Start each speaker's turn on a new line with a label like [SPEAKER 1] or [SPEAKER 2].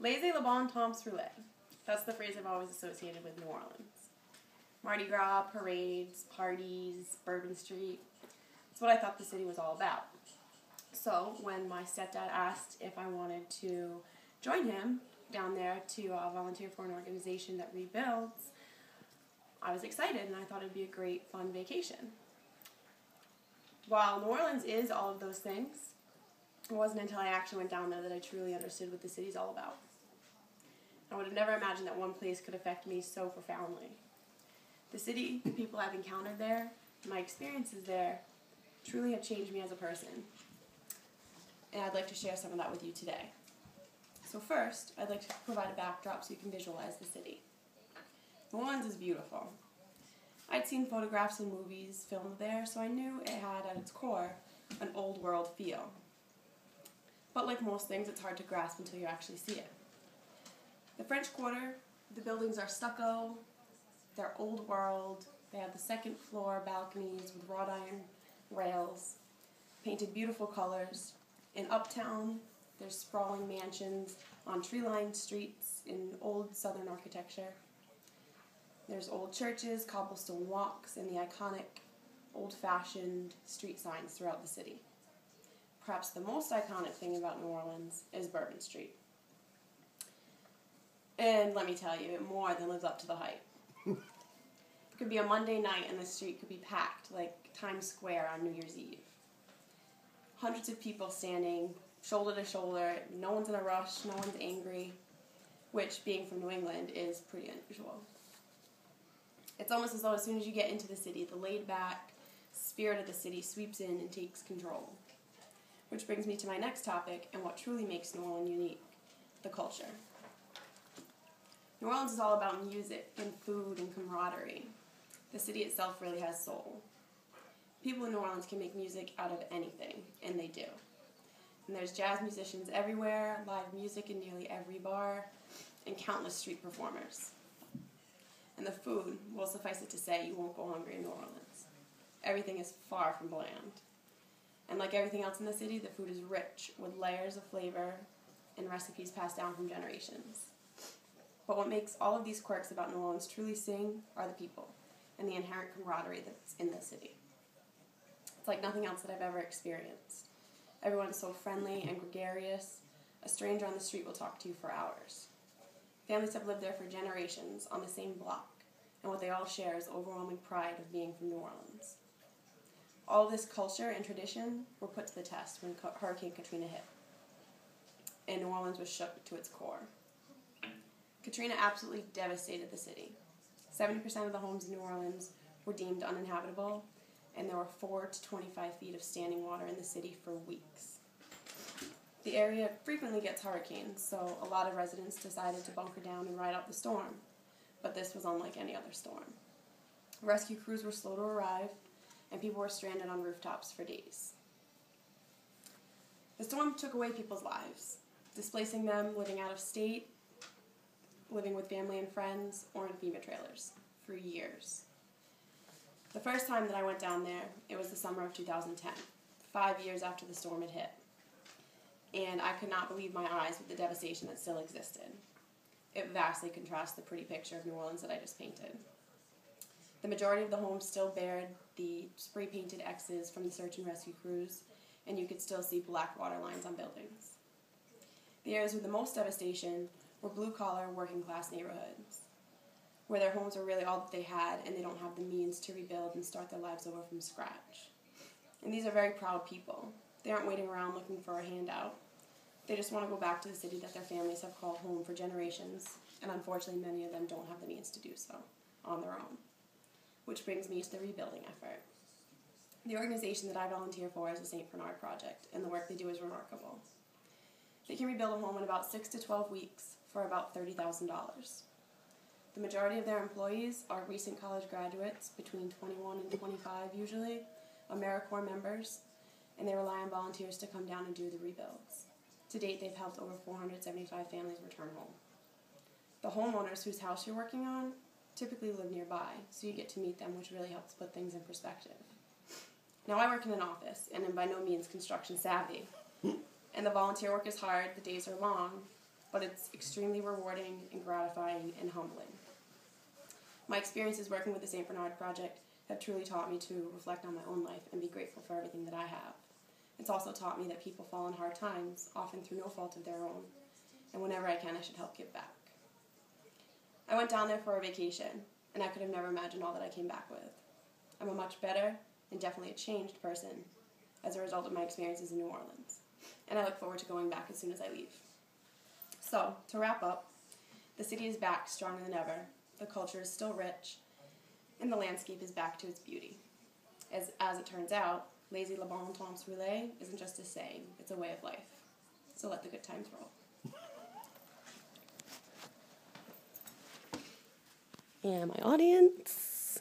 [SPEAKER 1] Laissez le bon temps rouler. That's the phrase I've always associated with New Orleans. Mardi Gras, parades, parties, Bourbon Street. It's what I thought the city was all about. So when my stepdad asked if I wanted to join him down there to volunteer for an organization that rebuilds, I was excited and I thought it'd be a great, fun vacation. While New Orleans is all of those things, it wasn't until I actually went down there that I truly understood what the city's all about. I would have never imagined that one place could affect me so profoundly. The city, the people I've encountered there, my experiences there, truly have changed me as a person. And I'd like to share some of that with you today. So first, I'd like to provide a backdrop so you can visualize the city. New Orleans is beautiful. I'd seen photographs and movies filmed there, so I knew it had at its core an old world feel. But like most things, it's hard to grasp until you actually see it. The French Quarter, the buildings are stucco, they're old world, they have the second floor balconies with wrought iron rails, painted beautiful colors. In Uptown, there's sprawling mansions on tree-lined streets in old Southern architecture. There's old churches, cobblestone walks, and the iconic old-fashioned street signs throughout the city. Perhaps the most iconic thing about New Orleans is Bourbon Street. And let me tell you, it more than lives up to the hype. It could be a Monday night and the street could be packed like Times Square on New Year's Eve. Hundreds of people standing shoulder to shoulder, no one's in a rush, no one's angry, which, being from New England, is pretty unusual. It's almost as though as soon as you get into the city, the laid-back spirit of the city sweeps in and takes control. Which brings me to my next topic and what truly makes New Orleans unique, the culture. New Orleans is all about music and food and camaraderie. The city itself really has soul. People in New Orleans can make music out of anything, and they do. And there's jazz musicians everywhere, live music in nearly every bar, and countless street performers. And the food, well, suffice it to say, you won't go hungry in New Orleans. Everything is far from bland. And like everything else in the city, the food is rich with layers of flavor and recipes passed down from generations. But what makes all of these quirks about New Orleans truly sing are the people and the inherent camaraderie that's in the city. It's like nothing else that I've ever experienced. Everyone's so friendly and gregarious. A stranger on the street will talk to you for hours. Families have lived there for generations on the same block, and what they all share is overwhelming pride of being from New Orleans. All this culture and tradition were put to the test when Hurricane Katrina hit, and New Orleans was shook to its core. Katrina absolutely devastated the city. 70% of the homes in New Orleans were deemed uninhabitable, and there were 4 to 25 feet of standing water in the city for weeks. The area frequently gets hurricanes, so a lot of residents decided to bunker down and ride out the storm, but this was unlike any other storm. Rescue crews were slow to arrive, and people were stranded on rooftops for days. The storm took away people's lives, displacing them living out of state, living with family and friends, or in FEMA trailers for years. The first time that I went down there, it was the summer of 2010, 5 years after the storm had hit. And I could not believe my eyes with the devastation that still existed. It vastly contrasts the pretty picture of New Orleans that I just painted. The majority of the homes still bared the spray-painted X's from the search and rescue crews, and you could still see black water lines on buildings. The areas with the most devastation were blue-collar, working-class neighborhoods, where their homes were really all that they had, and they don't have the means to rebuild and start their lives over from scratch. And these are very proud people. They aren't waiting around looking for a handout. They just want to go back to the city that their families have called home for generations, and unfortunately many of them don't have the means to do so on their own. Which brings me to the rebuilding effort. The organization that I volunteer for is the St. Bernard Project, and the work they do is remarkable. They can rebuild a home in about 6 to 12 weeks for about $30,000. The majority of their employees are recent college graduates, between 21 and 25 usually, AmeriCorps members, and they rely on volunteers to come down and do the rebuilds. To date, they've helped over 475 families return home. The homeowners whose house you're working on typically live nearby, so you get to meet them, which really helps put things in perspective. Now, I work in an office, and am by no means construction savvy. And the volunteer work is hard, the days are long, but it's extremely rewarding and gratifying and humbling. My experiences working with the St. Bernard Project have truly taught me to reflect on my own life and be grateful for everything that I have. It's also taught me that people fall in hard times, often through no fault of their own, and whenever I can, I should help give back. I went down there for a vacation, and I could have never imagined all that I came back with. I'm a much better and definitely a changed person as a result of my experiences in New Orleans, and I look forward to going back as soon as I leave. So, to wrap up, the city is back stronger than ever, the culture is still rich, and the landscape is back to its beauty. As it turns out, laissez le bon temps rouler isn't just a saying, it's a way of life. So let the good times roll. And my audience.